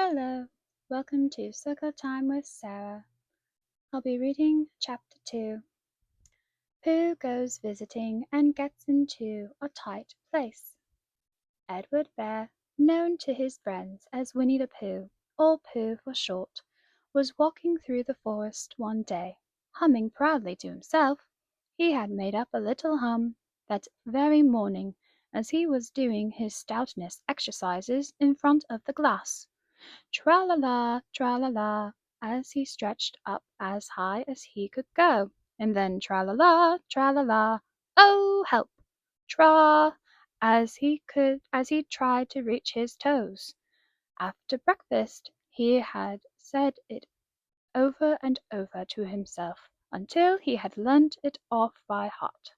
Hello, welcome to Circle Time with Sarah. I'll be reading Chapter 2. Pooh goes visiting and gets into a tight place. Edward Bear, known to his friends as Winnie the Pooh, or Pooh for short, was walking through the forest one day, humming proudly to himself. He had made up a little hum that very morning as he was doing his stoutness exercises in front of the glass. Tra-la-la, tra-la-la, as he stretched up as high as he could go, and then tra-la-la, tra-la-la, oh help! Tra! as he tried to reach his toes. After breakfast he had said it over and over to himself until he had learnt it off by heart,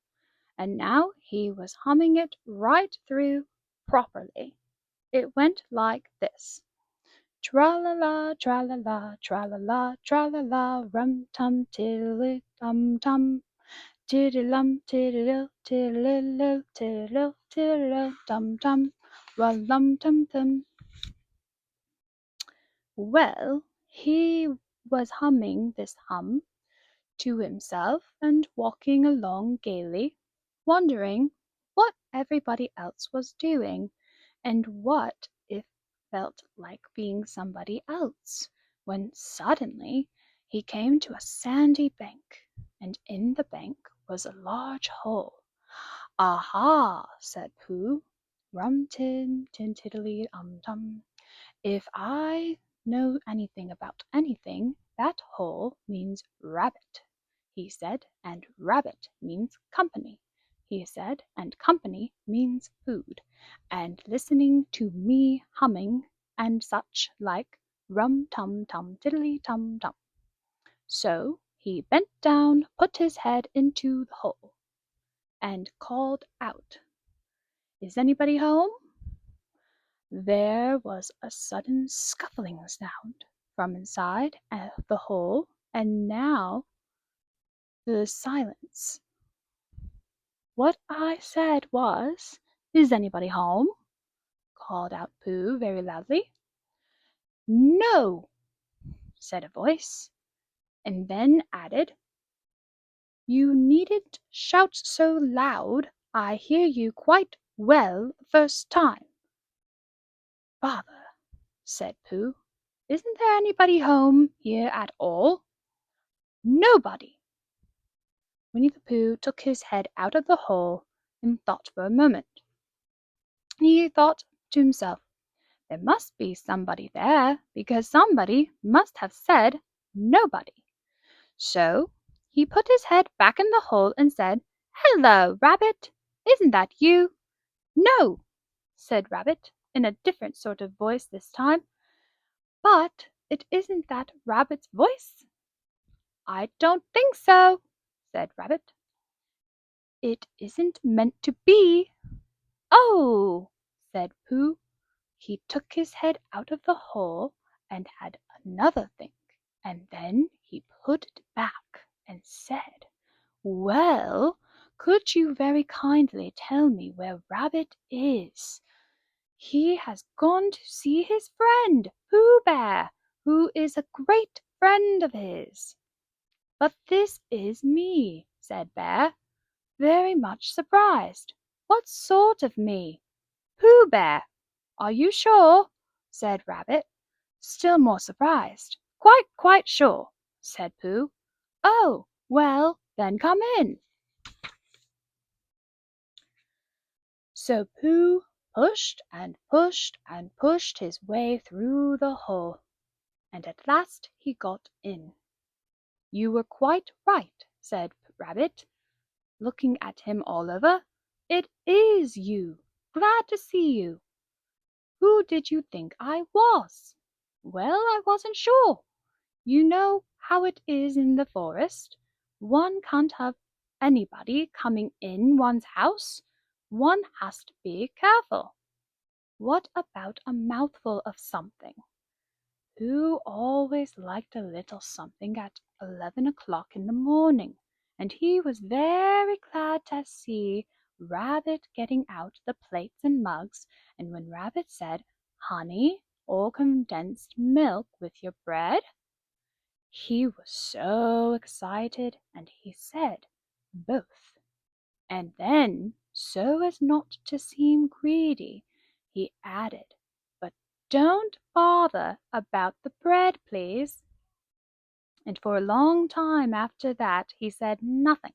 and now he was humming it right through properly. It went like this. Tra-la-la, tra-la-la, tra-la-la, tra-la-la, rum-tum, tiddly-dum-tum, tiddly-lum, tiddly-lil, tiddly-lil, tiddly-lil, tiddly-lil, dum-tum, wa-lum-tum-tum. Well, he was humming this hum to himself and walking along gaily, wondering what everybody else was doing and what it felt like being somebody else, when suddenly he came to a sandy bank, and in the bank was a large hole. "Aha!" said Pooh. "Rum tim tin tiddly tum. If I know anything about anything, that hole means rabbit," he said, "and rabbit means company," he said, "and company means food, and listening to me humming and such like rum tum tum tiddly tum tum." So he bent down, put his head into the hole, and called out, "Is anybody home?" There was a sudden scuffling sound from inside the hole, and now the silence. "What I said was, 'Is anybody home?'" called out Pooh very loudly. "No," said a voice, and then added, "You needn't shout so loud. I hear you quite well the first time." "Bother," said Pooh. "Isn't there anybody home here at all?" "Nobody." Winnie the Pooh took his head out of the hole and thought for a moment. He thought to himself, there must be somebody there, because somebody must have said nobody. So he put his head back in the hole and said, "Hello, Rabbit! Isn't that you?" "No," said Rabbit, in a different sort of voice this time. "But it isn't that Rabbit's voice?" "I don't think so," said Rabbit. "It isn't meant to be." "Oh!" said Pooh. He took his head out of the hole and had another think, and then he put it back and said, "Well, could you very kindly tell me where Rabbit is? He has gone to see his friend, Pooh Bear, who is a great friend of his." "But this is me," said Bear, very much surprised. "What sort of me?" "Pooh Bear." "Are you sure?" said Rabbit, still more surprised. "Quite sure," said Pooh. "Oh, well, then come in." So Pooh pushed and pushed and pushed his way through the hole, and at last he got in. "You were quite right," said Rabbit, looking at him all over. "It is you. Glad to see you. Who did you think I was?" "Well, I wasn't sure. You know how it is in the forest. One can't have anybody coming in one's house. One has to be careful." "What about a mouthful of something?" Who always liked a little something at 11 o'clock in the morning, and he was very glad to see Rabbit getting out the plates and mugs, and when Rabbit said, "Honey, or condensed milk with your bread?" He was so excited, and he said, "Both." And then, so as not to seem greedy, he added, "But don't bother about the bread, please." And for a long time after that he said nothing,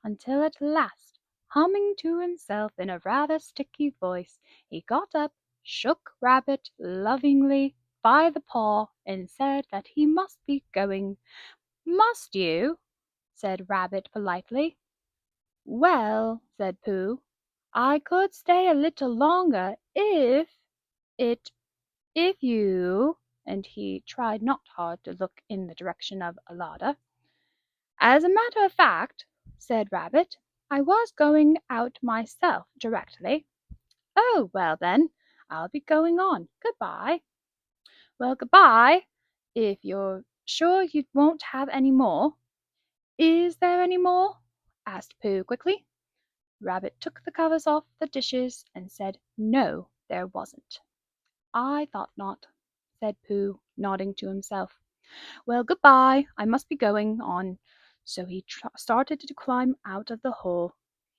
until at last, humming to himself in a rather sticky voice, he got up, shook Rabbit lovingly by the paw, and said that he must be going. "Must you?" said Rabbit politely. "Well," said Pooh, "I could stay a little longer it if you," and he tried not hard to look in the direction of Alada. "As a matter of fact," said Rabbit, "I was going out myself directly." "Oh, well then, I'll be going on. Good-bye." "Well, good-bye, if you're sure you won't have any more." "Is there any more?" asked Pooh quickly. Rabbit took the covers off the dishes and said no, there wasn't. "I thought not," said Pooh, nodding to himself. "Well, good-bye, I must be going on." So he started to climb out of the hole.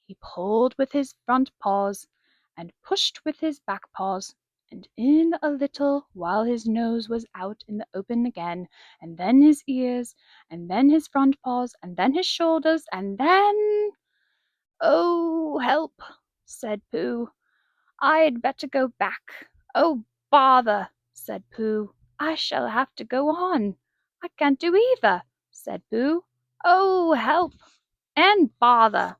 He pulled with his front paws and pushed with his back paws, and in a little while his nose was out in the open again, and then his ears, and then his front paws, and then his shoulders, and then— "Oh, help!" said Pooh. "I'd better go back." "Oh, bother!" said Pooh. "I shall have to go on." "I can't do either," said Pooh. "Oh, help and bother!"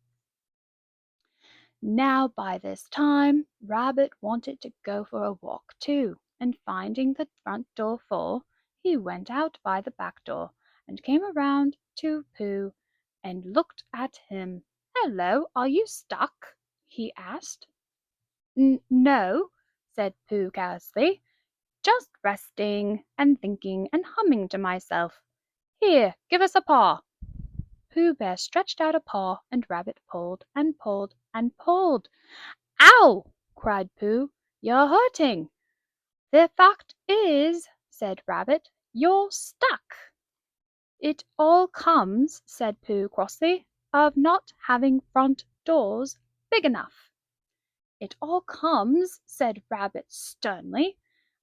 Now by this time Rabbit wanted to go for a walk too, and finding the front door full, he went out by the back door and came around to Pooh and looked at him. "Hello, are you stuck?" he asked. "No," said Pooh carelessly, "just resting and thinking and humming to myself. Here, give us a paw." Pooh Bear stretched out a paw, and Rabbit pulled and pulled and pulled. "Ow!" cried Pooh. "You're hurting." "The fact is," said Rabbit, "you're stuck." "It all comes," said Pooh crossly, "of not having front doors big enough." "It all comes," said Rabbit sternly,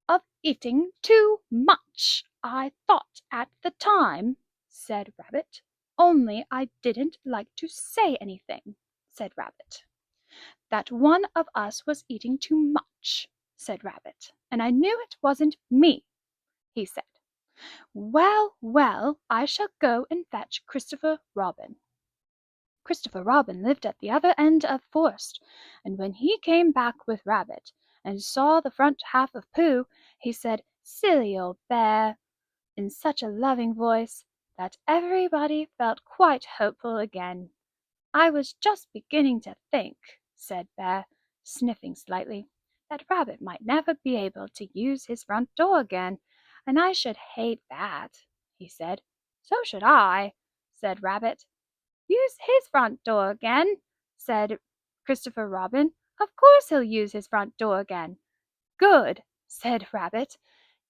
"of eating too much. I thought at the time," said Rabbit. "Only I didn't like to say anything," said Rabbit. "That one of us was eating too much," said Rabbit, "and I knew it wasn't me," he said. "Well, well, I shall go and fetch Christopher Robin." Christopher Robin lived at the other end of the forest, and when he came back with Rabbit and saw the front half of Pooh, he said, "Silly old bear," in such a loving voice that everybody felt quite hopeful again. "I was just beginning to think," said Bear, sniffing slightly, "that Rabbit might never be able to use his front door again, and I should hate that," he said. "So should I," said Rabbit. "Use his front door again," said Christopher Robin. "Of course he'll use his front door again." "Good," said Rabbit.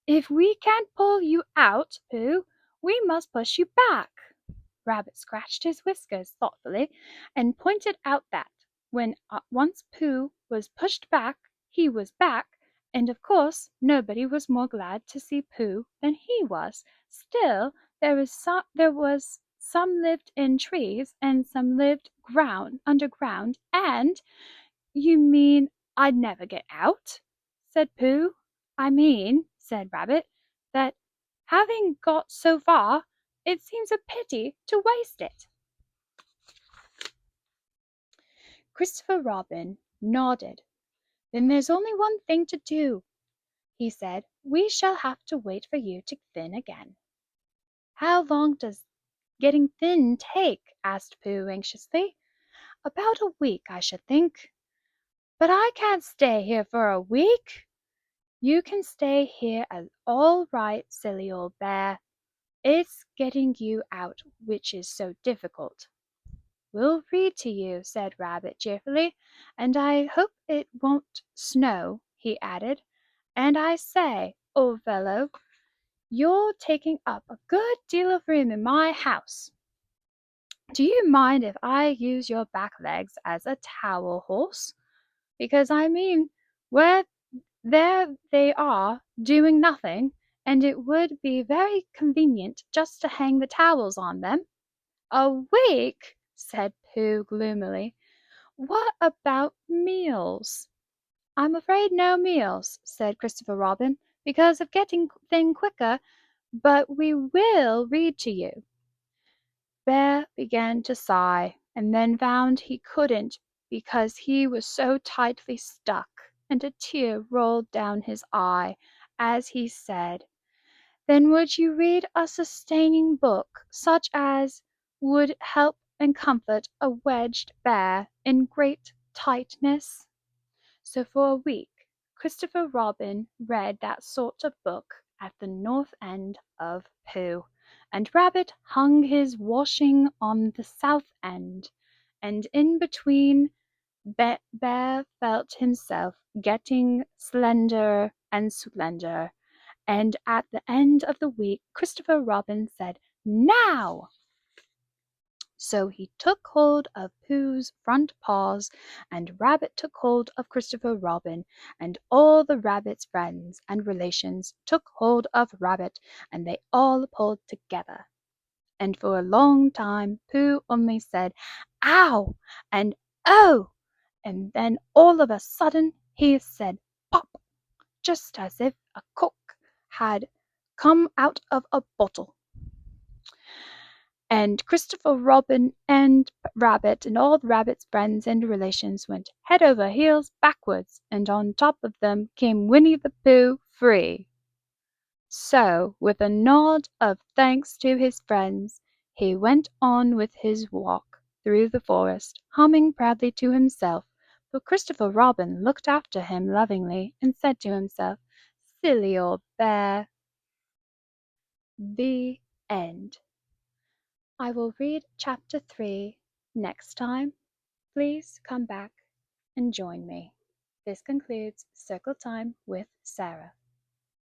"If we can't pull you out, Pooh, we must push you back." Rabbit scratched his whiskers thoughtfully and pointed out that, when once Pooh was pushed back, he was back, and of course nobody was more glad to see Pooh than he was. Still, there was some lived in trees and some lived underground, and— "You mean I'd never get out?" said Pooh. "I mean," said Rabbit, "that having got so far, it seems a pity to waste it." Christopher Robin nodded. "Then there's only one thing to do," he said. "We shall have to wait for you to thin again." "How long does getting thin take?" asked Pooh anxiously. "About a week, I should think." "But I can't stay here for a week." "You can stay here all right, silly old bear. It's getting you out which is so difficult." "We'll read to you," said Rabbit cheerfully, "and I hope it won't snow," he added. "And I say, old fellow, you're taking up a good deal of room in my house. Do you mind if I use your back legs as a towel horse? Because I mean, where there they are, doing nothing, and it would be very convenient just to hang the towels on them." "A week?" said Pooh gloomily. "What about meals?" "I'm afraid no meals," said Christopher Robin, "because of getting thin quicker, but we will read to you." Bear began to sigh, and then found he couldn't because he was so tightly stuck, and a tear rolled down his eye as he said, "Then would you read a sustaining book, such as would help and comfort a wedged bear in great tightness?" So for a week Christopher Robin read that sort of book at the north end of Pooh, and Rabbit hung his washing on the south end, and in between Bear felt himself getting slender and slender, and at the end of the week Christopher Robin said, "Now!" So he took hold of Pooh's front paws, and Rabbit took hold of Christopher Robin, and all the Rabbit's friends and relations took hold of Rabbit, and they all pulled together. And for a long time Pooh only said, "Ow!" and "Oh!" and then all of a sudden he said, "Pop!" just as if a cork had come out of a bottle. And Christopher Robin and Rabbit and all the Rabbit's friends and relations went head over heels backwards, and on top of them came Winnie the Pooh free. So, with a nod of thanks to his friends, he went on with his walk through the forest, humming proudly to himself, for Christopher Robin looked after him lovingly and said to himself, "Silly old bear." The end. I will read chapter 3 next time. Please come back and join me. This concludes Circle Time with Sarah.